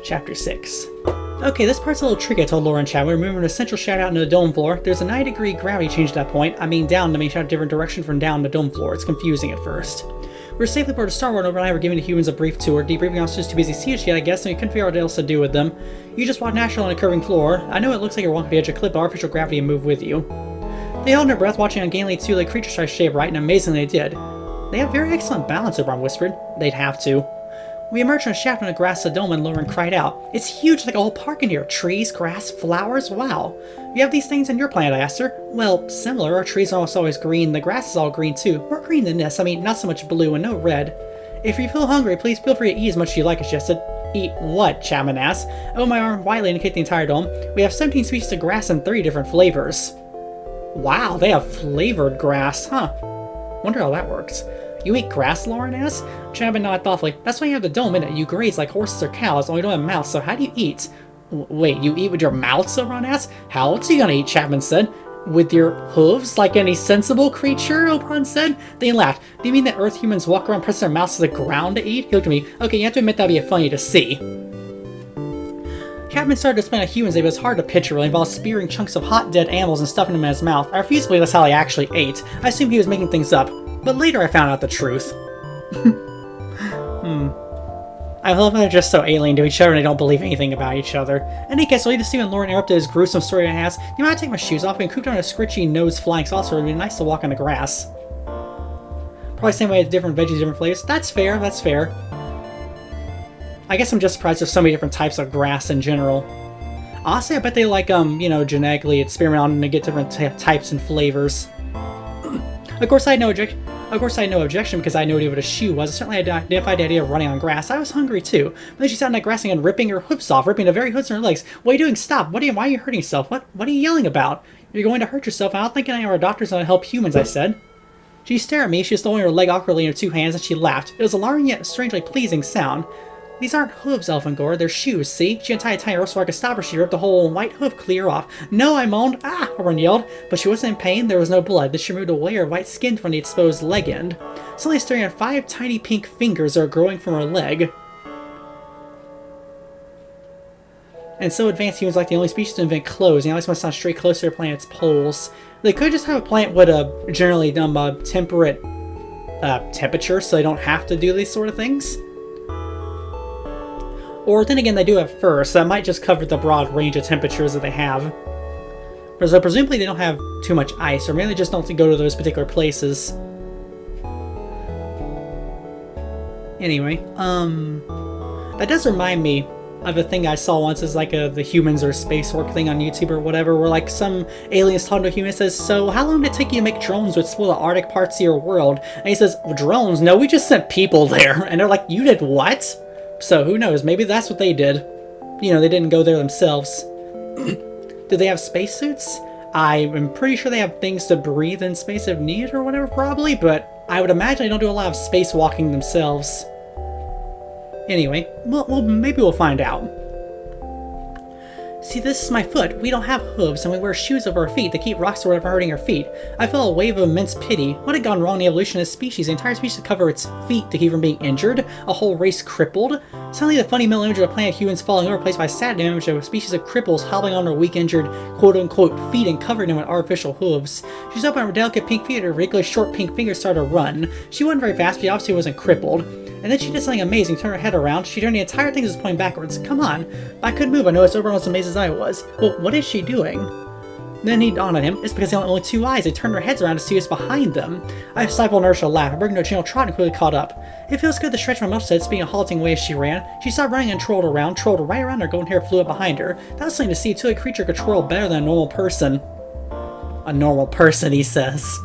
Chapter 6. Okay, this part's a little tricky, I told Laura and Chad. We're moving an essential shout out into the dome floor. There's a 90-degree gravity change at that point. I mean down to make shout a different direction from down to dome floor. It's confusing at first. We're safely aboard a Star Wars, and I were giving the humans a brief tour. Debriefing officers too busy to see us yet, I guess, and we couldn't figure out what else to do with them. You just walk naturally on a curving floor. I know it looks like you're walking to the edge of a cliff, but artificial gravity and move with you. They held their breath, watching ungainly two-legged creatures try to shape right, and amazingly they did. They have very excellent balance, Oberon whispered. They'd have to. We emerged from a shaft in the grass of the dome and Lauren cried out. It's huge, like a whole park in here. Trees, grass, flowers, wow. You have these things on your planet, I asked her. Well, similar. Our trees are almost always green. The grass is all green too. More green than this. I mean, not so much blue and no red. If you feel hungry, please feel free to eat as much as you like, I suggested. Eat what? Chapman asked. Oh, my arm widely indicate the entire dome. We have 17 species of grass and 30 different flavors. Wow, they have flavored grass, huh? Wonder how that works. You eat grass, Lauren asked. Chapman nodded thoughtfully. That's why you have the dome, innit? You graze like horses or cows, only don't have mouths, so how do you eat? Wait, you eat with your mouth, Oberon asked? How else are you gonna eat, Chapman said. With your hooves, like any sensible creature, Oberon said. They laughed. Do you mean that Earth humans walk around pressing their mouths to the ground to eat? He looked at me. Okay, you have to admit that'd be funny to see. Chapman started to explain how humans ate, but it was hard to picture. Really involved spearing chunks of hot, dead animals and stuffing them in his mouth. I refused to believe that's how he actually ate. I assumed he was making things up. But later I found out the truth. I love how they're just so alien to each other and they don't believe anything about each other. In any case, I'll leave to see when Lauren interrupted his gruesome story and asked, do you mind I take my shoes off and cooped on a scritchy nose flying saucer? It'd be nice to walk on the grass. Probably the same way as different veggies, different flavors. That's fair, that's fair. I guess I'm just surprised there's so many different types of grass in general. Honestly, I bet they like, you know, genetically experiment on them to get different types and flavors. Of course, I had no objection because I knew what a shoe was. I certainly identified the idea of running on grass. I was hungry too. But then she sat on that grass and ripping her hooves off, ripping the very hooves in her legs. What are you doing? Stop! Why are you hurting yourself? What are you yelling about? You're going to hurt yourself. I don't think any of our doctors know how to help humans, I said. She stared at me. She was throwing her leg awkwardly in her two hands and she laughed. It was an alarming yet strangely pleasing sound. These aren't hooves, Elfangor. They're shoes, see? She untied a tiny rope so I could stop her. She ripped the whole white hoof clear off. No, I moaned. Ah! Oberon yelled. But she wasn't in pain. There was no blood. Then she removed a layer of white skin from the exposed leg end. Suddenly staring at 5 tiny pink fingers that are growing from her leg. And so advanced humans like the only species to invent clothes. And always must sound straight closer to their planet's poles. They could just have a planet with a generally temperate temperature so they don't have to do these sort of things. Or then again, they do have fur, so that might just cover the broad range of temperatures that they have. So presumably they don't have too much ice, or maybe they just don't go to those particular places. Anyway, that does remind me of a thing I saw once, is like the humans or space work thing on YouTube or whatever, where like some aliens talking to a human says, so how long did it take you to make drones which explore the Arctic parts of your world? And he says, well, drones? No, we just sent people there. And they're like, you did what? So who knows, maybe that's what they did. You know, they didn't go there themselves. Do they have spacesuits? I am pretty sure they have things to breathe in space if needed or whatever, probably, but I would imagine they don't do a lot of spacewalking themselves. Anyway, well, maybe we'll find out. See, this is my foot. We don't have hooves, and we wear shoes over our feet to keep rocks or whatever hurting our feet. I felt a wave of immense pity. What had gone wrong in the evolution of the species? The entire species to cover its feet to keep from being injured? A whole race crippled? Suddenly the funny mental image of a planet of humans falling over, replaced by a sad image of a species of cripples hobbling on their weak injured quote-unquote feet and covering them with artificial hooves. She stood up on her delicate pink feet and her ridiculously short pink fingers started to run. She wasn't very fast, but she obviously wasn't crippled. And then she did something amazing, turned her head around. She turned the entire thing as pointing backwards. Come on. I couldn't move. I noticed Oberon was as amazed as I was. Well, what is she doing? Then he dawned on him. It's because they have only 2 eyes. They turned their heads around to see what's behind them. I stifled an inertial laugh. I broke into a channel trot and quickly caught up. It feels good to stretch my muscles, said, speaking a halting way as she ran. She stopped running and trolled right around her. Golden hair flew up behind her. That was something to see, too. A creature could twirl better than a normal person. A normal person, he says.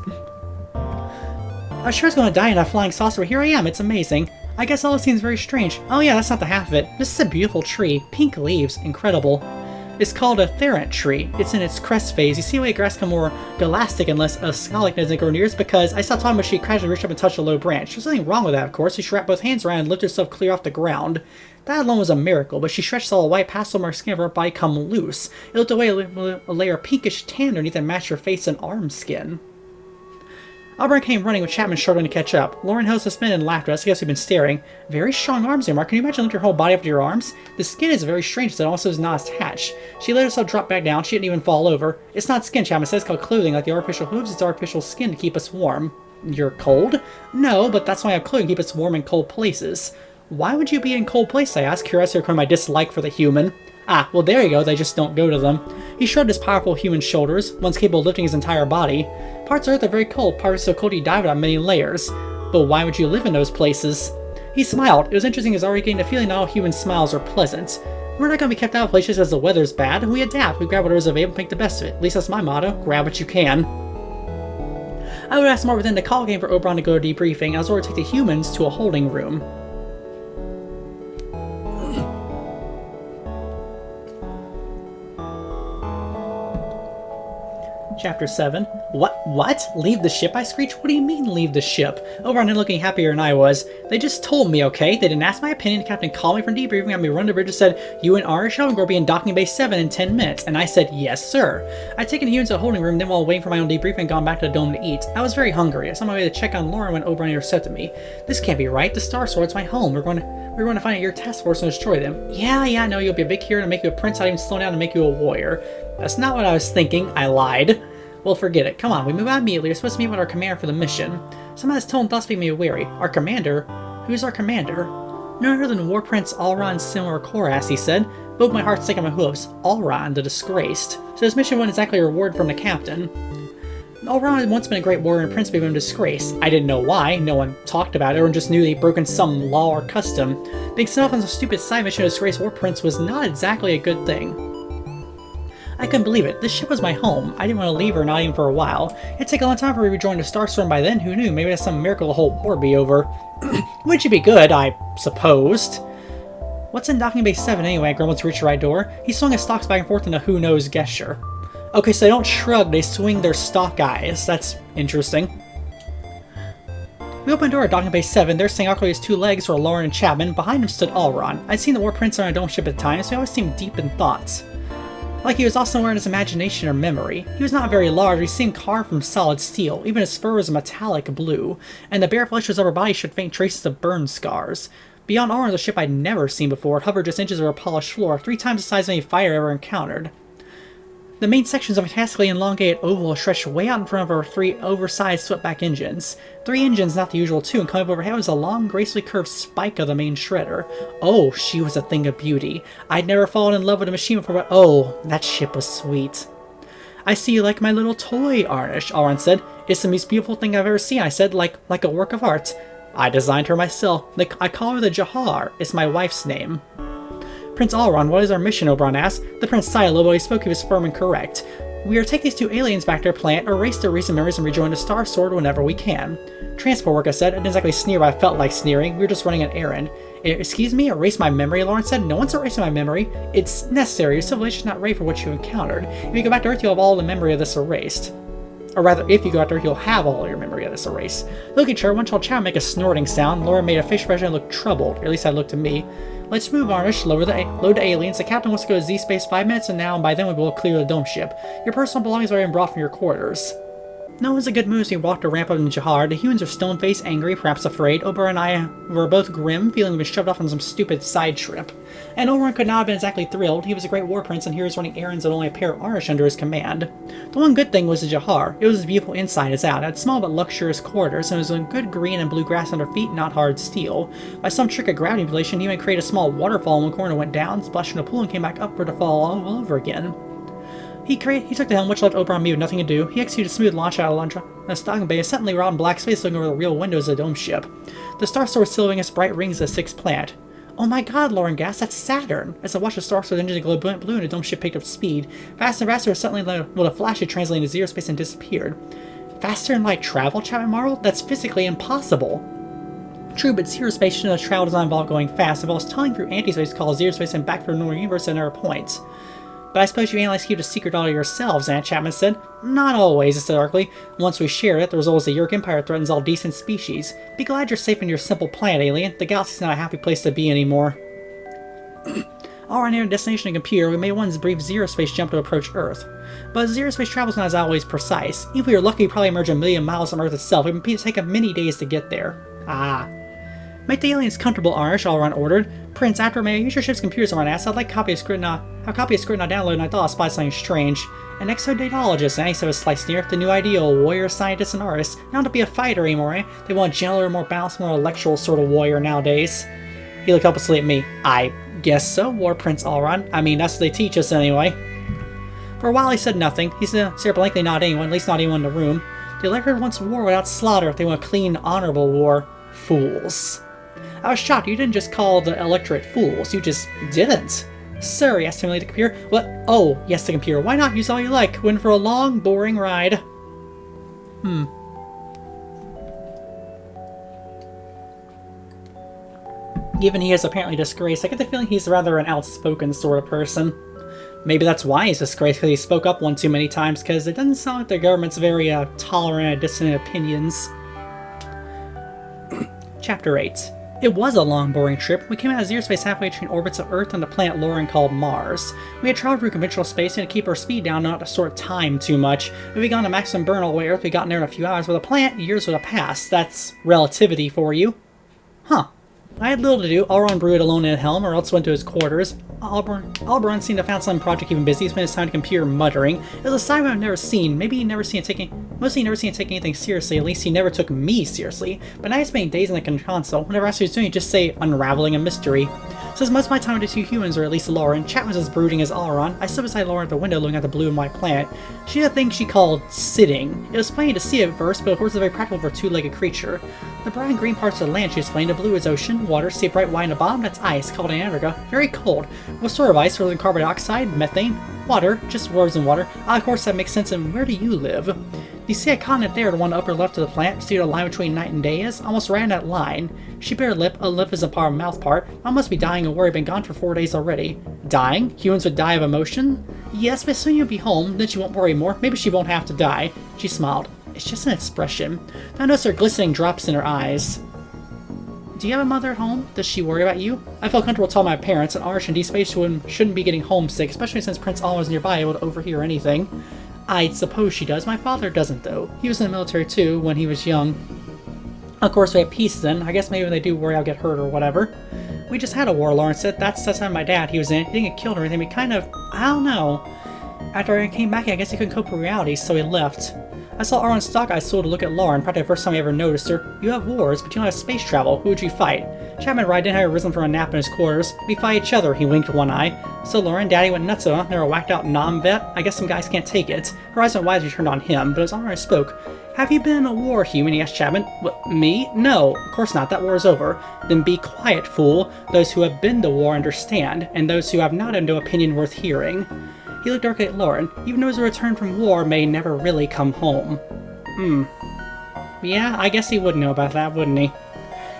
I was sure I was going to die in a flying saucer, but here I am. It's amazing. I guess all this seems very strange. Oh yeah, that's not the half of it. This is a beautiful tree. Pink leaves. Incredible. It's called a Therant tree. It's in its crest phase. You see why grass become more elastic and less scalic as it grows near? It's because I stopped talking, but she casually reached up and touched a low branch. There's nothing wrong with that, of course. She wrapped both hands around and lifted herself clear off the ground. That alone was a miracle, but she stretched saw a white pastel marked skin of her body come loose. It looked away a layer of pinkish tan underneath that matched her face and arm skin. Auburn came running with Chapman struggling to catch up. Lauren held suspended and laughed at us. I guess we've been staring. Very strong arms there, Mark. Can you imagine lifting your whole body up to your arms? The skin is very strange, as it also is not attached. She let herself drop back down. She didn't even fall over. It's not skin, Chapman says. It's called clothing. Like the artificial hooves, it's artificial skin to keep us warm. You're cold? No, but that's why I have clothing to keep us warm in cold places. Why would you be in cold places? I asked, curious to my dislike for the human. Ah, well there you go, they just don't go to them. He shrugged his powerful human shoulders, once capable of lifting his entire body. Parts of Earth are very cold, parts so cold you die without many layers. But why would you live in those places? He smiled. It was interesting, he was already getting the feeling not all human smiles are pleasant. We're not going to be kept out of places as the weather's bad. We adapt, we grab whatever's available and make the best of it. At least that's my motto, grab what you can. I would ask more within the call game for Oberon to go to debriefing, and I was ordered to take the humans to a holding room. Chapter 7. What? Leave the ship? I screeched. What do you mean, leave the ship? Oberon and looking happier than I was. They just told me, okay? They didn't ask my opinion. The captain called me from debriefing, had me run the bridge and said, you and Arish will be in docking bay 7 in 10 minutes. And I said, yes, sir. I'd taken the humans to a holding room, then while waiting for my own debriefing, gone back to the dome to eat. I was very hungry. I was on my way to check on Lauren when Oberon intercepted me. This can't be right. The Star Sword's my home. We're going to find out your task force and destroy them. Yeah, I know. You'll be a big hero and make you a prince. I'd even slow down to make you a warrior. That's not what I was thinking. I lied. Well, forget it. Come on, we move out immediately. We're supposed to meet with our commander for the mission. Some of this tone thus made me weary. Our commander? Who's our commander? No other than War Prince Alron Simor Koras, he said. Broke my heart sticking my hooves. Alron, the disgraced. So this mission wasn't exactly a reward from the captain. Alron had once been a great warrior and prince, but been disgraced. I didn't know why. No one talked about it. Everyone just knew they'd broken some law or custom. Being sent off on a stupid side mission to disgrace War Prince was not exactly a good thing. I couldn't believe it. This ship was my home. I didn't want to leave her, not even for a while. It'd take a long time for me to rejoin the Star Storm by then. Who knew? Maybe that's some miracle the whole war would be over. Which would be good, I supposed. What's in docking bay 7 anyway? I grumbled to reach the right door. He swung his stalks back and forth in a who-knows gesture. Okay, so they don't shrug, they swing their stalk eyes. That's interesting. We opened the door at docking bay 7. There, standing awkwardly his two legs were Lauren and Chapman. Behind him stood Alron. I'd seen the War Prince on a dome ship at the time, so he always seemed deep in thoughts. Like he was also somewhere in his imagination or memory. He was not very large, he seemed carved from solid steel. Even his fur was a metallic blue, and the bare flesh of his upper body showed faint traces of burn scars. Beyond Alron was a ship I'd never seen before. It hovered just inches over a polished floor, 3 times the size of any fighter I ever encountered. The main sections of a fantastically elongated oval stretched way out in front of our 3 oversized swept-back engines. 3 engines, not the usual 2, and coming up overhead was a long, gracefully curved spike of the main shredder. Oh, she was a thing of beauty. I'd never fallen in love with a machine before, but oh, that ship was sweet. I see you like my little toy, Arnish, Alron said. It's the most beautiful thing I've ever seen, I said, like a work of art. I designed her myself. I call her the Jahar. It's my wife's name. Prince Alron, what is our mission? Oberon asked. The prince sighed a little, but he spoke, he was firm and correct. We are to take these 2 aliens back to their planet, erase their recent memories, and rejoin the Star Sword whenever we can. Transport work, I said. I didn't exactly sneer, but I felt like sneering. We were just running an errand. Excuse me? Erase my memory? Lauren said. No one's erasing my memory. It's necessary. Your civilization is not ready for what you encountered. If you go back to Earth, you'll have all the memory of this erased. Or rather, if you go out there, you'll have all your memory of this erase. Look at her. One child child make a snorting sound. Laura made a facial expression and looked troubled. Or at least that looked to me. Let's move, Arnish. Load the aliens. The captain wants to go to Z-Space 5 minutes and now, and by then we will clear the dome ship. Your personal belongings are already brought from your quarters. No one's a good mood as we walked the ramp up in Jahar. The humans are stone-faced, angry, perhaps afraid. Oberon and I were both grim, feeling we'd been shoved off on some stupid side trip. And Oberon could not have been exactly thrilled. He was a great war prince, and here he was running errands with only a pair of Arnish under his command. The one good thing was the Jahar. It was as beautiful inside as out. It had small but luxurious quarters, and it was in good green and blue grass under feet, not hard steel. By some trick of gravity manipulation, he even created a small waterfall in one corner, went down, splashed in a pool, and came back upward to fall all over again. He took the helm, which left Oberon me with nothing to do. He executed a smooth launch out of the stocking bay, a suddenly rotten black space looking over the real windows of the dome ship. The Star Sword was silvering its bright rings of the 6th planet. Oh my god, Lauren gasped, that's Saturn! As I watched the Star Sword engine glow blue and the dome ship picked up speed. Faster and faster, suddenly with a flash it translated into zero space and disappeared. Faster than light travel? Chapman marveled? That's physically impossible. True, but zero space shouldn't have travel does not involve going fast. It involves tunneling through anti-space called zero space and back through a normal universe at another point. But I suppose you analysts keep the secret all to yourselves, Aunt Chapman said. Not always, said darkly. Once we share it, the result is the Yeerk Empire threatens all decent species. Be glad you're safe in your simple planet, alien. The galaxy's not a happy place to be anymore. All our near destination computer, we made one brief zero-space jump to approach Earth. But zero-space travel is not as always precise. Even if we were lucky, we'd probably emerge a million miles from Earth itself. It would take many days to get there. Ah. Make the aliens comfortable, Arish, Alron ordered. Prince, after may I use your ship's computers on I'd like a copy of script not download, and I thought I spotted something strange. An exodatologist, and I said a slight sneer. The new ideal, warrior, scientist, and artist. Not to be a fighter anymore, eh? They want a gentler, more balanced, more intellectual sort of warrior nowadays. He looked helplessly at me. I guess so, War Prince Alron. I mean, that's what they teach us anyway. For a while he said nothing. He stared blankly, not anyone, at least not anyone in the room. The electorate wants war without slaughter if they want a clean, honorable war. Fools. I was shocked. You didn't just call the electorate fools. You just didn't. Sir, he asked timidly the computer. What? Oh, yes, the computer. Why not? Use all you like. Went for a long, boring ride. Given he is apparently disgraced, I get the feeling he's rather an outspoken sort of person. Maybe that's why he's disgraced, because he spoke up one too many times, because it doesn't sound like the government's very tolerant of dissonant opinions. Chapter 8. It was a long, boring trip. We came out of zero space halfway between orbits of Earth and the planet Lauren called Mars. We had traveled through conventional space and to keep our speed down, not to sort time too much. If we got to maximum burn all the way to Earth, we got there in a few hours. With a planet, years would have passed. That's relativity for you. Huh. I had little to do. Alron brewed alone in a helm, or else went to his quarters. Alberon seemed to have found some project keeping busy. He spent his time to computer muttering. It was a side I've never seen. Maybe he'd never seen it take anything seriously. At least he never took me seriously. But now he's spending days in the console. Whenever I asked what he was doing, he'd just say, unraveling a mystery. Since most of my time with the two humans, or at least Lauren, Chat was as brooding as Alron. I stood beside Lauren at the window looking at the blue and white planet. She had a thing she called sitting. It was plain to see at first, but of course it's very practical for a two-legged creature. The brown and green parts of the land, she explained. The blue is ocean, water, see a bright white in the bottom, that's ice, called Antarctica. Very cold. What sort of ice? Frozen carbon dioxide? Methane? Water? Just worms and water. Ah, of course that makes sense, and where do you live? You see a continent there, the one upper left of the planet? See where the line between night and day is? Almost right in that line. She bit her lip. A lip is a part of mouth part. I must be dying of worry. Been gone for 4 days already. Dying? Humans would die of emotion? Yes, but soon you'll be home. Then she won't worry more. Maybe she won't have to die. She smiled. It's just an expression. I noticed her glistening drops in her eyes. Do you have a mother at home? Does she worry about you? I felt comfortable telling my parents that Arsh and D-Space shouldn't be getting homesick, especially since Prince Al was nearby able to overhear anything. I suppose she does. My father doesn't, though. He was in the military, too, when he was young. Of course, we have peace then. I guess maybe when they do worry I'll get hurt or whatever. We just had a war, Lawrence said. That's the time my dad, he was in it. He didn't get killed or anything, but kind of, I don't know. After I came back, I guess he couldn't cope with reality, so he left. I saw Aaron's stock eyes slow to look at Lauren, probably the first time I ever noticed her. You have wars, but you don't have space travel. Who would you fight? Chapman Ride didn't have risen from a nap in his quarters. We fight each other, he winked one eye. So Lauren, Daddy went nuts, huh? Never whacked out non-vet? I guess some guys can't take it. Her eyes went wide as she turned on him, but as Aaron spoke. Have you been in a war, human? He asked Chapman. What, me? No, of course not. That war is over. Then be quiet, fool. Those who have been to war understand, and those who have not have no opinion worth hearing. He looked darkly at Lauren. Even those who return from war may never really come home. Yeah, I guess he would know about that, wouldn't he?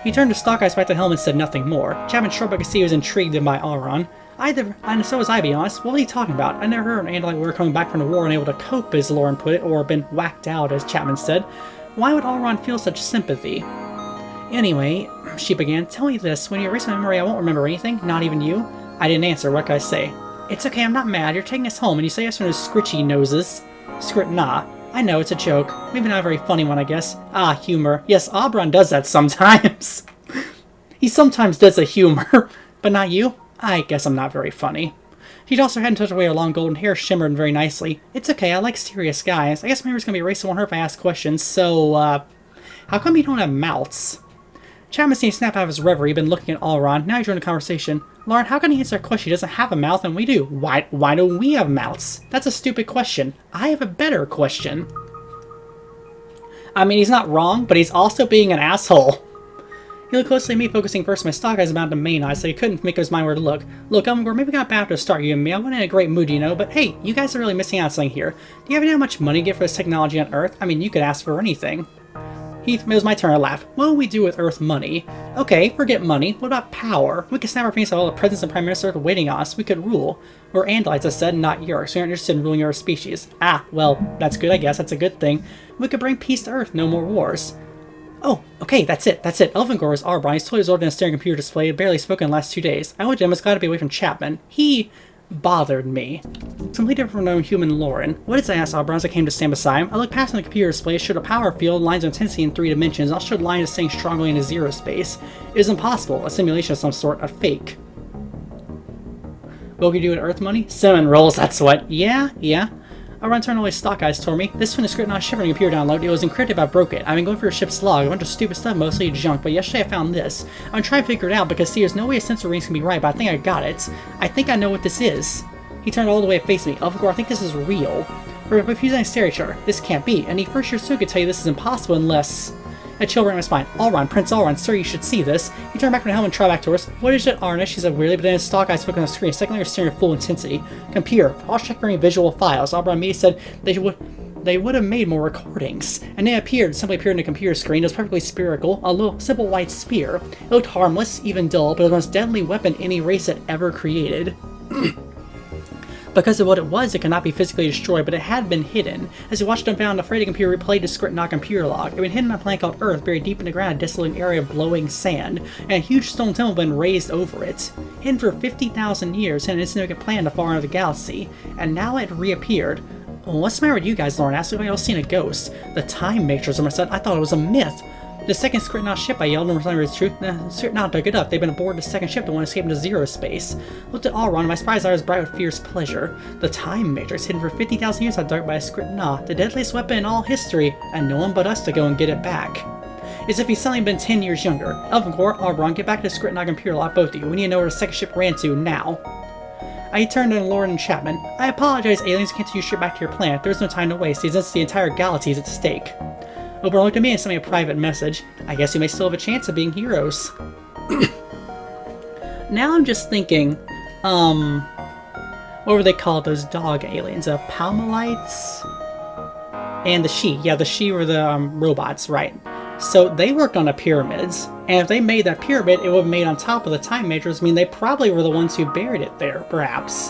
He turned his stock eyes back to the helm and said nothing more. Chapman shrugged, but I could see he was intrigued by Auron. And so was I, be honest. What were you talking about? I never heard an Andalite warrior coming back from the war and able to cope, as Lauren put it, or been whacked out, as Chapman said. Why would Auron feel such sympathy? Anyway, she began, tell me this. When you erase my memory, I won't remember anything, not even you. I didn't answer. What could I say? It's okay, I'm not mad. You're taking us home, and you say us from those scritchy noses. Nah. I know, it's a joke. Maybe not a very funny one, I guess. Ah, humor. Yes, Auron does that sometimes. He sometimes does a humor. But not you? I guess I'm not very funny. She tossed her head and touched away her long golden hair shimmered very nicely. It's okay, I like serious guys. I guess my memory's gonna be erased on her if I ask questions, so, how come you don't have mouths? Chapman seemed to snap out of his reverie. He'd been looking at Auron. Now he joined the conversation. Lauren, how can he answer a question? He doesn't have a mouth and we do. Why don't we have mouths? That's a stupid question. I have a better question. I mean, he's not wrong, but he's also being an asshole. He looked closely at me, focusing first on my stock eyes about the main eyes, so he couldn't make up his mind where to look. Look, we're maybe not bad to start, you and me. I wasn't in a great mood, you know, but hey, you guys are really missing out on something here. Do you have any how much money to get for this technology on Earth? I mean, you could ask for anything. It was my turn to laugh. What will we do with Earth money? Okay, forget money. What about power? We could snap our fingers at all the presidents and prime ministers waiting on us. We could rule. We're Andalites, I said, not Yeerks. We aren't interested in ruling our species. Ah, well, that's good, I guess. That's a good thing. We could bring peace to Earth. No more wars. Oh, okay, that's it. Elvingor is Arbron. He's totally absorbed in a staring computer display, barely spoken in the last 2 days. I went to him, was glad to be away from Chapman. He bothered me. Completely different from known human Lauren. What is, I asked Arbron as I came to stand beside him. I looked past on the computer display, showed a power field, lines of intensity in 3 dimensions, also showed lines staying strongly into 0 space. It was impossible, a simulation of some sort, a fake. What can you do with Earth money? Cinnamon rolls, that's what. Yeah. Arbron turned away stock eyes toward me. This one is script not shivering computer download. It was encrypted, I broke it. I've been going for your ship's log, a bunch of stupid stuff, mostly junk, but yesterday I found this. I'm trying to figure it out because see, there's no way a sensor readings can be right, but I think I got it. I think I know what this is. He turned all the way to face me. Elvingor, I think this is real. We're refusing a stereo. This can't be. And he first year Sue could tell you this is impossible unless... A chill ran my spine. Alron, Prince Alron, sir, you should see this. He turned back from the helmet and tried back to us. What is it, Arnish? She said weirdly, but then his stock eyes focused on the screen. Secondly, you're staring at full intensity. Computer, I'll check any visual files. Alron immediately said they would have made more recordings. And they simply appeared in the computer screen. It was perfectly spherical, a little simple white sphere. It looked harmless, even dull, but it was the most deadly weapon any race had ever created. Because of what it was, it could not be physically destroyed, but it had been hidden. As he watched and found, afraid the computer replayed the script not computer log. It had been hidden on a planet called Earth, buried deep in the ground, a desolate area of glowing sand, and a huge stone temple had been raised over it. Hidden for 50,000 years, and an insignificant planet far out of the galaxy, and now it reappeared. Well, what's the matter with you guys, Lauren asked? Like I was seeing a ghost. The Time Matrix, I said. I thought it was a myth. The second Skritnaut ship, I yelled, and remembered the truth. Skritnaut dug it up. They'd been aboard the second ship, the one escaped into 0 space. Looked at Alron, my surprised eyes bright with fierce pleasure. The Time Matrix, hidden for 50,000 years, had dug by a Skritnaut, the deadliest weapon in all history, and no one but us to go and get it back. As if he's suddenly been 10 years younger. Elvingor, Arbron, get back to the Skritnaut computer lot, both of you. We need to know where the second ship ran to, now. I turned to Lauren and Chapman. I apologize, aliens, can't take you straight back to your planet. There's no time to waste. The entire galaxy is at stake. Oberon looked at me and sent me a private message. I guess you may still have a chance of being heroes. Now I'm just thinking, what were they called, those dog aliens? Palmolites? And the She. Yeah, the She were the robots, right. So they worked on the pyramids, and if they made that pyramid, it would have made on top of the Time Matrix. I mean, they probably were the ones who buried it there, perhaps.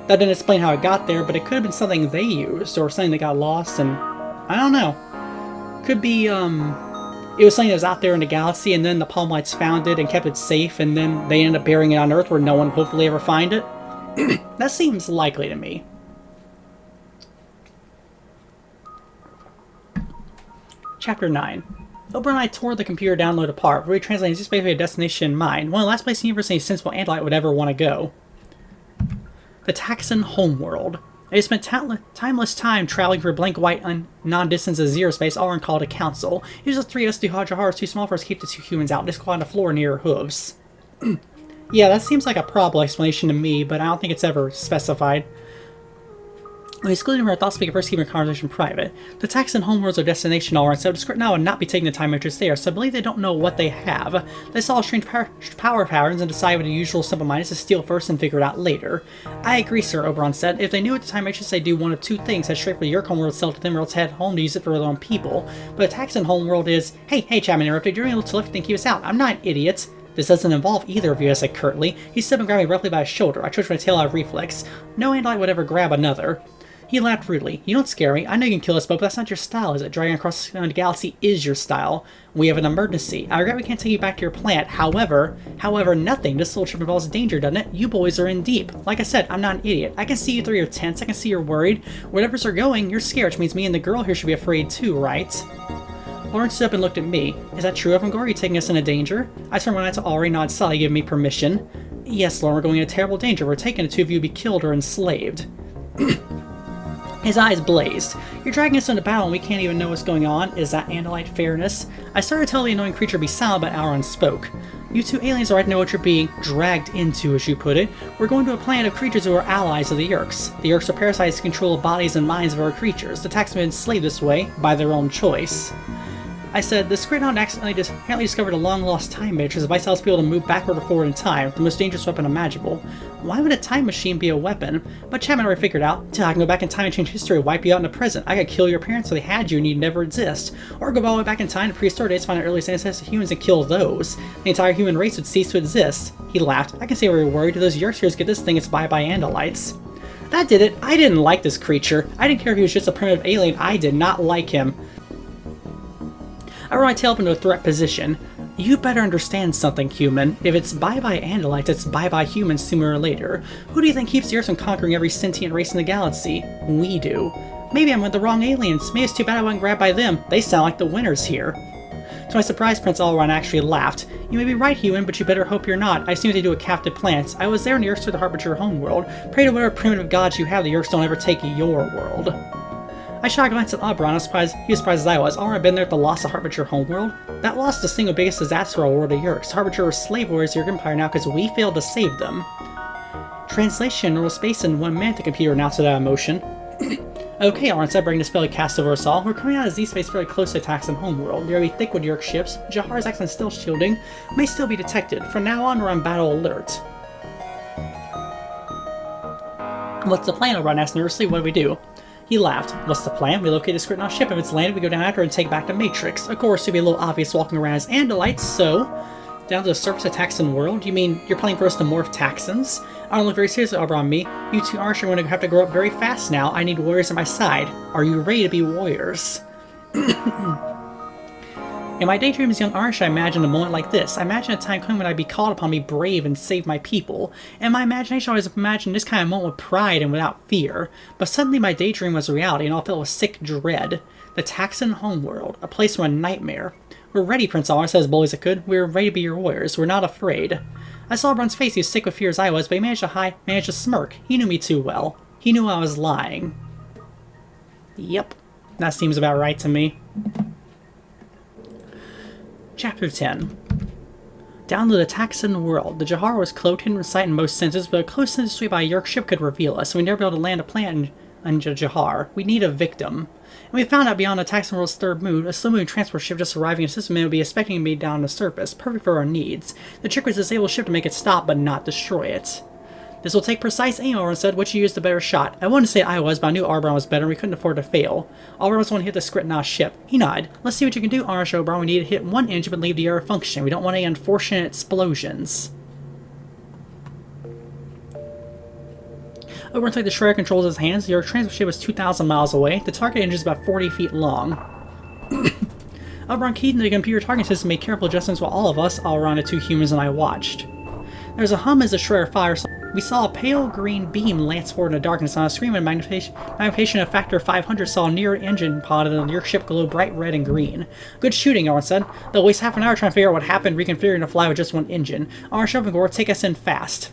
That didn't explain how it got there, but it could have been something they used, or something that got lost, and I don't know. Could be, it was something that was out there in the galaxy, and then the Palmolites found it and kept it safe, and then they ended up burying it on Earth where no one will hopefully ever find it. That seems likely to me. Chapter 9. Oberon and I tore the computer download apart, retranslating this basically a destination in mind, one of the last places in the universe any sensible Andalite would ever want to go. The Taxon homeworld. I spent timeless time traveling through blank white non-distance of 0 space, all called a council. It was just 3 of us, 2 Hajahars, too small for us to keep the 2 humans out, just on the floor near her hooves. Yeah, that seems like a probable explanation to me, but I don't think it's ever specified. When excluding her thoughts, we could first keep our conversation private. The Taxon homeworld's their destination, all right, so the script now would not be taking the Time Matrix there, so I believe they don't know what they have. They saw strange power patterns and decided with the usual simple mindedness to steal first and figure it out later. I agree, sir, Oberon said. If they knew what the Time Matrix, they'd do one of 2 things: head straight for your homeworld, sell it to them, or else head home to use it for their own people. But the Taxon homeworld is, hey, Chapman interrupted, you're able to lift and keep us out. I'm not an idiot. This doesn't involve either of you, I said curtly. He stood and grabbed me roughly by his shoulder. I twitched my tail out of reflex. No Andalite would ever grab another. He laughed rudely. You don't scare me. I know you can kill us both, but that's not your style, is it? Dragging across the galaxy is your style. We have an emergency. I regret we can't take you back to your planet. However, nothing. This little trip involves danger, doesn't it? You boys are in deep. Like I said, I'm not an idiot. I can see you through your tense. I can see you're worried. Wherever you're going, you're scared, which means me and the girl here should be afraid too, right? Lauren stood up and looked at me. Is that true, Elvingor? Are you taking us into danger? I turned one eye to Ari, nodded slightly, giving me permission. Yes, Lauren, we're going into terrible danger. We're taking the 2 of you to be killed or enslaved. His eyes blazed. You're dragging us into battle and we can't even know what's going on. Is that Andalite fairness? I started to tell the annoying creature to be silent, but Auron spoke. You 2 aliens are right to know what you're being dragged into, as you put it. We're going to a planet of creatures who are allies of the Yeerks. The Yeerks are parasites to control the bodies and minds of our creatures. The Taxon have been enslaved this way, by their own choice. I said, the Skritnaut apparently discovered a long-lost time matrix, a device that allows people to move backward or forward in time, the most dangerous weapon imaginable. Why would a time machine be a weapon? But Chapman already figured out, I can go back in time and change history, wipe you out in the present. I could kill your parents so they had you and you'd never exist. Or go all the way back in time to prehistoric days, find the earliest ancestors of humans and kill those. The entire human race would cease to exist. He laughed. I can see why you're worried. If those Yeerkers get this thing, it's bye-bye Andalites. That did it. I didn't like this creature. I didn't care if he was just a primitive alien. I did not like him. I run my tail up into a threat position. You better understand something, human. If it's bye-bye Andalites, it's bye-bye humans sooner or later. Who do you think keeps the Earth from conquering every sentient race in the galaxy? We do. Maybe I'm with the wrong aliens. Maybe it's too bad I wasn't grabbed by them. They sound like the winners here. To my surprise, Prince Alron actually laughed. You may be right, human, but you better hope you're not. I assume they do with captive planets. I was there in the Earth to the Harbinger homeworld. Pray to whatever primitive gods you have, the Earths don't ever take your world. I shot a glance at Alron. I was surprised, he was surprised as I was. Alron had been there at the loss of Harbinger homeworld. That loss is the single biggest disaster of our world of Yerks. Harbinger were slave warriors of your empire now because we failed to save them. Translation, neural space in 1 minute, the computer announced without emotion. Okay, Alron said, bringing the spell he cast over us all. We're coming out of Z-space fairly close to attacks in homeworld. There will be thick with Yerk ships. Jahar's acting stealth shielding may still be detected. From now on, we're on battle alert. What's the plan? Alron asked nervously. What do we do? He laughed. What's the plan? We locate the Skritnoff ship. If it's landed, we go down after and take back the Matrix. Of course, it'd be a little obvious walking around as Andalites, so... Down to the surface of Taxon world? You mean you're planning for us to morph Taxons? I don't look very seriously over on me. You two are going to have to grow up very fast now. I need warriors at my side. Are you ready to be warriors? In my daydreams, young Arsh, I imagined a moment like this. I imagined a time coming when I'd be called upon to be brave and save my people. In my imagination, I always imagined this kind of moment with pride and without fear. But suddenly my daydream was reality, and all filled with sick dread. The Taxon homeworld, a place from a nightmare. We're ready, Prince Alron said as boldly as I could. We're ready to be your warriors. We're not afraid. I saw Brun's face. He was sick with fear as I was, but he managed to smirk. He knew me too well. He knew I was lying. Yep. That seems about right to me. Chapter 10. Down to the Taxon world. The Jahar was cloaked, hidden from sight in most senses, but a close sense sweep by a Yerk ship could reveal us, and we'd never be able to land a plant in Jahar. We need a victim. And we found out beyond the Taxon world's third moon, a slow-moving transport ship just arriving in a system and would be expecting to be down on the surface, perfect for our needs. The trick was to disable the ship to make it stop, but not destroy it. This will take precise aim, Alron said. Which you used the better shot? I wanted to say I was, but I knew Arbron was better, and we couldn't afford to fail. Arbron was the one to hit the Skritnoff ship. He nodded. Let's see what you can do, Arsh Arbron. We need to hit one engine but leave the air functioning. We don't want any unfortunate explosions. Oberon took the Shredder controls in his hands. The transport ship was 2,000 miles away. The target engine is about 40 feet long. Oberon keyed into the computer targeting system, made careful adjustments while all of us, Alron, the two humans, and I watched. There was a hum as the Shredder fired. We saw a pale green beam lance forward in the darkness. On a screen with magnification of factor 500 saw a near engine pod and your ship glow bright red and green. Good shooting, Alron said. They'll waste half an hour trying to figure out what happened, reconfiguring to fly with just one engine. Alron, Schopenhauer, take us in fast.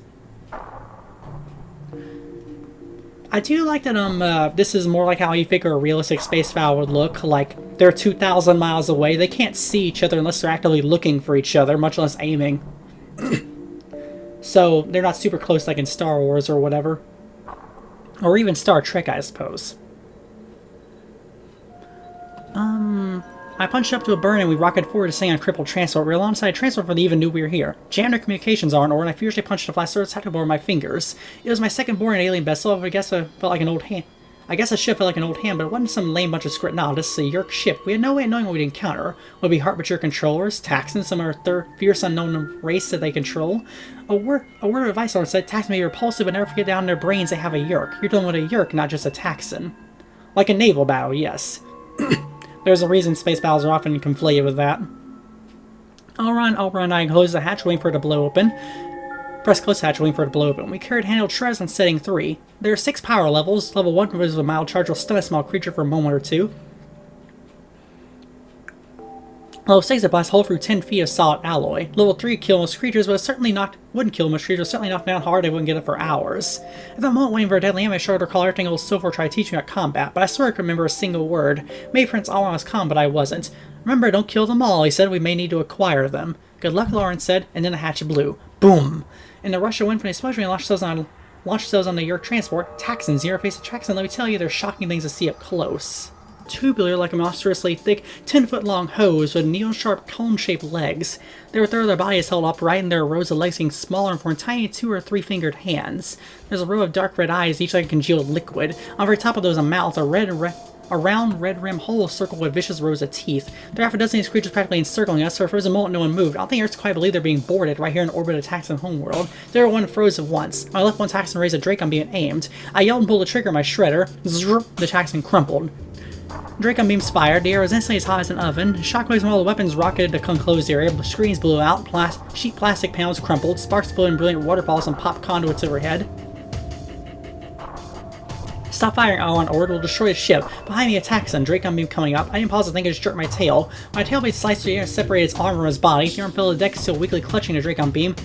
I do like that this is more like how you figure a realistic space battle would look. Like, they're 2,000 miles away. They can't see each other unless they're actively looking for each other, much less aiming. So, they're not super close like in Star Wars or whatever. Or even Star Trek, I suppose. I punched up to a burn and we rocketed forward to stay on crippled transport. We were alongside a transport before they even knew we were here. Jammed their communications on, or and I furiously punched a flash surface tactical board with my fingers. It was my second born alien vessel, but I guess it felt like an old hand. I guess the ship felt like an old hand, but it wasn't some lame bunch of Skritnoff. This is a Yerk ship. We had no way of knowing what we'd encounter. Would it be Harbinger controllers, Taxons, some other fierce unknown race that they control? A word of advice, Alron said. Taxons may be repulsive, but never forget down in their brains they have a Yerk. You're dealing with a Yerk, not just a Taxon. Like a naval battle, yes. There's a reason space battles are often conflated with that. Alron and I closed the hatch, waiting for it to blow open. Press close hatch, waiting for it to blow open. We carried handled shreds on setting 3. There are 6 power levels. Level 1 was a mild charge will stun a small creature for a moment or two. Level 6 it blasts a hole through 10 feet of solid alloy. Level 3 kill most creatures, but wouldn't kill most creatures, certainly knock down hard, they wouldn't get it for hours. At that moment, waiting for a deadly enemy, I started to recall everything old Silver tried to teach me about combat, but I swear I could remember a single word. Maybe Prince Alron was calm, but I wasn't. Remember, don't kill them all, he said. We may need to acquire them. Good luck, Alron said, and then the hatch blew. Boom! In the rush of wind from the explosion, we launched ourselves on the Yerk transport. Taxons, near face of Taxon, let me tell you, they're shocking things to see up close. Tubular, like a monstrously thick, 10-foot-long hose with needle-sharp, cone-shaped legs. They were third of their bodies held upright, and there are rows of legs getting smaller and form tiny 2- or 3-fingered hands. There's a row of dark red eyes, each like a congealed liquid. On the very top of those, a mouth, a round red rim hole circled with vicious rows of teeth. There are half a dozen of these creatures practically encircling us, so for a moment no one moved. I don't think Earth's quite believe they're being boarded right here in orbit of Taxon homeworld. There one froze at once. My left one Taxon raised a Drake on being aimed. I yelled and pulled the trigger of my shredder. Zzzz, the Taxon crumpled. Dracon beams fired, the air was instantly as hot as an oven, shockwaves from all the weapons rocketed to enclosed area, screens blew out, sheet plastic panels crumpled, sparks flew in brilliant waterfalls and popped conduits overhead. Stop firing, Alron ordered. We'll destroy the ship. Behind me, attacks on Dracon beam coming up. I didn't pause to think, I just jerked my tail. My tail blade sliced through the air and separated its arm from his body. The arm fell to the deck, still weakly clutching the Dracon beam.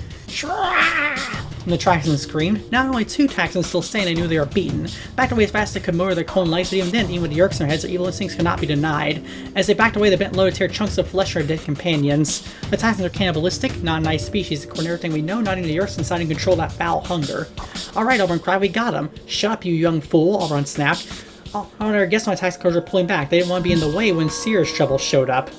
And the Traxxons screamed. Now only 2 Traxxons still standing, they knew they were beaten. Backed away as fast as they could motor their cone lights, but even then, even with the yerks in their heads, their evil instincts could not be denied. As they backed away, they bent low to tear chunks of flesh from their dead companions. The Traxxons are cannibalistic, not a nice species, according to everything we know, not even the yerks inside and control that foul hunger. Alright, Auburn cried, we got him. Shut up, you young fool, Auburn snapped. I guess my tax cars were pulling back. They didn't want to be in the way when Sears trouble showed up.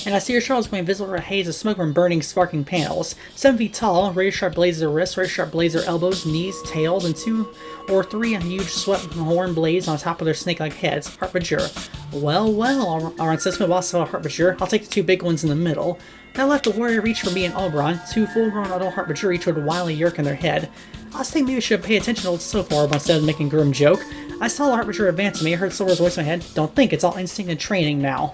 And I see your shuttles going invisible over a haze of smoke from burning, sparking panels. 7 feet tall, razor-sharp blades at their wrists, razor-sharp blades at their elbows, knees, tails, and 2 or 3 huge swept horn blades on top of their snake-like heads. Harbinger. Well, Auron says my boss saw Harbinger. I'll take the 2 big ones in the middle. That left a warrior reach for me and Oberon, 2 full-grown adult Harbinger each with a wily yerk in their head. I was thinking maybe I should pay attention to old Sophar instead of making a grim joke. I saw the Harbinger advance to me, I heard Silver's voice in my head. Don't think, it's all instinct and training now.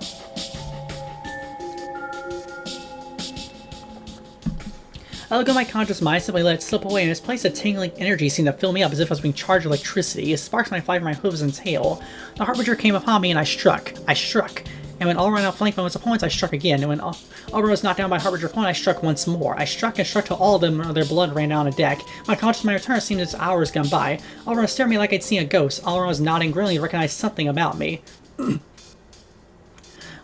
I look at my conscious mind, simply let it slip away, and its place of tingling energy seemed to fill me up as if I was being charged with electricity. As sparks might fly from my hooves and tail. The Harbinger came upon me, and I struck. And when Alron outflanked by his opponents, I struck again. And when Alron was knocked down by Harbinger opponent, I struck once more. I struck and struck till all of them, their blood ran down the deck. My conscious mind returned, seemed as hours gone by. Alron stared at me like I'd seen a ghost. Alron was nodding grimly, recognized something about me.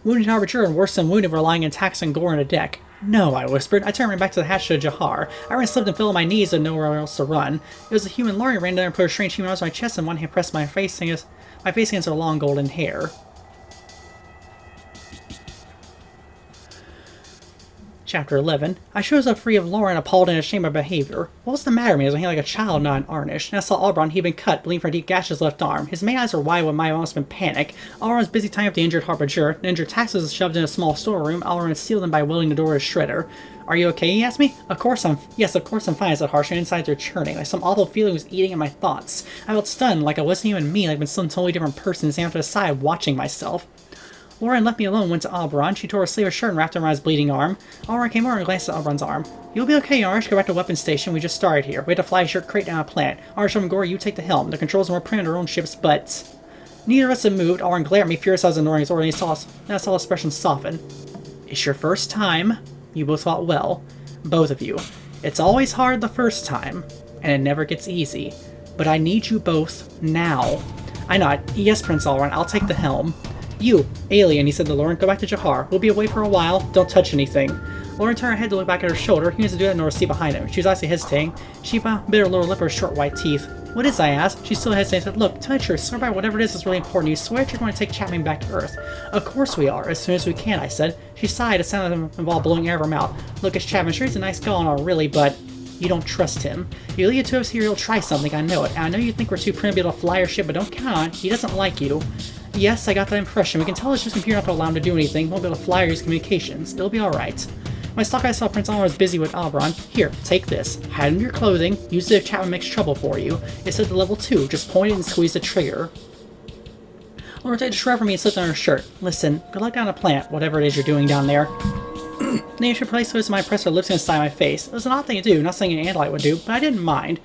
Wounded Harbinger and worse than wounded were lying in tacks and gore on the deck. No, I whispered. I turned back to the hatch to Jahar. I ran, slipped, and fell on my knees with nowhere else to run. It was a human Lori ran down and put a strange human arms on my chest, and one hand pressed my face against her long golden hair. Chapter 11. I shows up free of Lauren, appalled and ashamed of my behavior. What was the matter with me? I was like a child, not an Arnish. And I saw Auberon. He'd been cut, bleeding from a deep gash in his left arm. His main eyes were wide with my almost been panic. Auberon was busy tying up the injured Harbinger. The injured taxes was shoved in a small storeroom. Auberon sealed them by welding the door to shredder. Are you okay? He asked me. Yes, of course I'm fine, I said harshly. Insides were churning. Like some awful feeling was eating at my thoughts. I felt stunned, like I wasn't even me, like I'd been some totally different person, standing to the side, watching myself. Lauren left me alone, went to Auberon. She tore her sleeve of shirt and wrapped it around his bleeding arm. Auberon came over and glanced at Auberon's arm. You'll be okay, Orange. Go back to the weapons station. We just started here. We had to fly your crate down a planet. Orange and Gore, you take the helm. The controls are more primitive on our own ships, but... Neither of us had moved. Auberon glared at me, furious I was ignoring his order, and I saw his expression soften. It's your first time. You both fought well. Both of you. It's always hard the first time, and it never gets easy. But I need you both now. I nod. Yes, Prince Auberon. I'll take the helm. You, alien, he said to Lauren, go back to Jahar. We'll be away for a while. Don't touch anything. Lauren turned her head to look back at her shoulder. He was to do that nor see behind him. She was actually hesitating. She bit her lower lip with her short white teeth. What is, I asked? She still hesitated and said, look, tell the truth. Swear by whatever it is really important. You swear that you're going to take Chapman back to Earth. Of course we are, as soon as we can, I said. She sighed, a sound involved blowing air of her mouth. Look, it's Chapman. Sure, he's a nice guy and all, really, but... You don't trust him. You leave it to us here, he'll try something, I know it. And I know you think we're too primitive to fly our ship, but don't count on it. He doesn't like you. Yes, I got that impression. We can tell his computer not to allow him to do anything. Won't be able to fly or use communications. It'll be alright. My stock eye saw Prince Auberon was busy with Auberon. Here, take this. Hide under your clothing. Use it if Chapman makes trouble for you. It's at the level 2. Just point it and squeeze the trigger. Lauren took a shrug from me and slipped on her shirt. Listen, good luck down the plant, whatever it is you're doing down there. Then she placed those in my press her lips inside my face. It was an odd thing to do, not something an Andalite would do, but I didn't mind.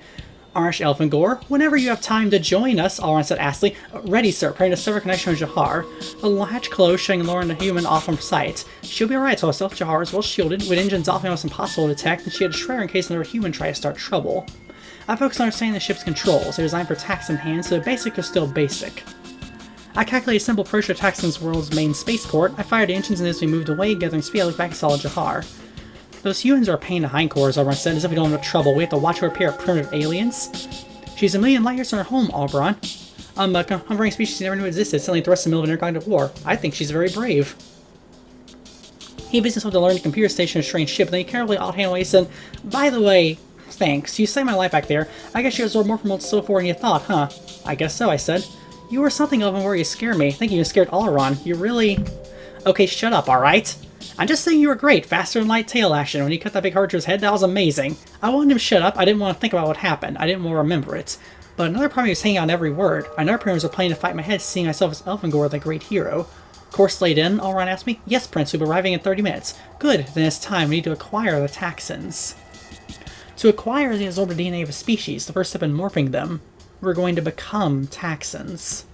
Arnish Elfingor, whenever you have time to join us, Auberon said acidly. Ready, sir, praying to sever connection with Jahar. The latch closed, showing Lauren the human off from sight. She'll be alright, told herself. Jahar is well shielded, with engines off and almost impossible to detect, and she had a shredder in case another human tried to start trouble. I focused on understanding the ship's controls. They're designed for Taxxon hands, so the basic is still basic. I calculated a simple approach to Taxxon's world's main spaceport. I fired the engines, and as we moved away, gathering speed, I looked back and saw Jahar. Those humans are a pain in the hindquarters, Auberon said, as if we don't have enough trouble. We have to watch her appear at primitive aliens. She's a million light years from her home, Auberon. A hovering species she never knew existed, suddenly thrust in the middle of an intergalactic war. I think she's very brave. He business himself to learn the computer station of a strange ship, and then he carefully offhand away said, by the way, thanks. You saved my life back there. I guess you absorbed more from old Sophar than you thought, huh? I guess so, I said. You were something of him where you scared me. I think you scared Auberon. You really... Okay, shut up, alright? I'm just saying you were great. Faster than light tail action. When you cut that big Harbinger head, that was amazing. I wanted him to shut up. I didn't want to think about what happened. I didn't want to remember it. But another part of me was hanging on every word. Another part of me was planning to fight my head, seeing myself as Elfangor, the great hero. Course laid in, Elrond asked me. Yes, Prince, we'll be arriving in 30 minutes. Good, then it's time. We need to acquire the Taxons. To acquire the absorbed DNA of a species, the first step in morphing them, we're going to become Taxons.